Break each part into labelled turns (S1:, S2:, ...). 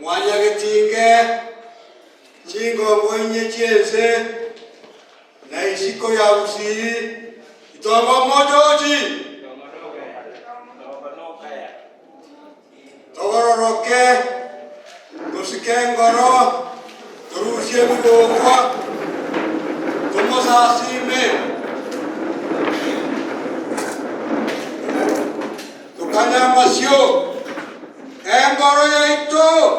S1: mwanya getinge chingo mwenye chiese na isiko ya usi itongo mojoji togororoke tusikengoro turusie mgogwa tumosasime tukanyamasio engoro yaito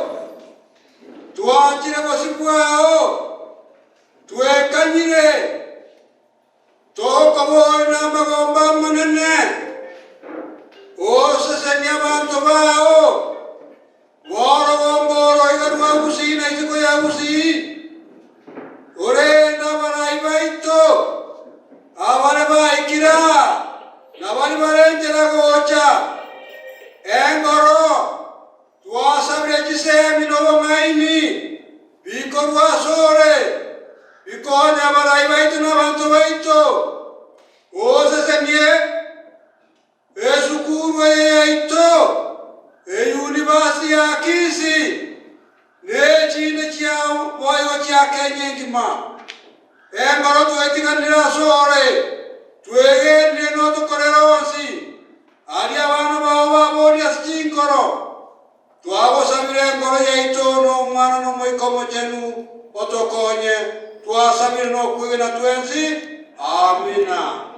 S1: tuachire bosibwao twekanyire tokoboina magomba manene osesenia bantu bao borogomboro igarua gusi na isiko ya gusi orenda barai baito abare baikira nabari barengera gocha engoro tuasabire chisemi nobo maini biko ruasore biko nabarai baito na bantu baito osesenie esukuru yaito university ya Kisi ne chine chia boyo chia Kenya ngima engoro tuetiganira sore twege neno tukoreronsi ali abana bao baboria sinkoro twabo sabire engoro yaito no mwana no moikomo chenu otokonye twasabire no kuina twensi amina.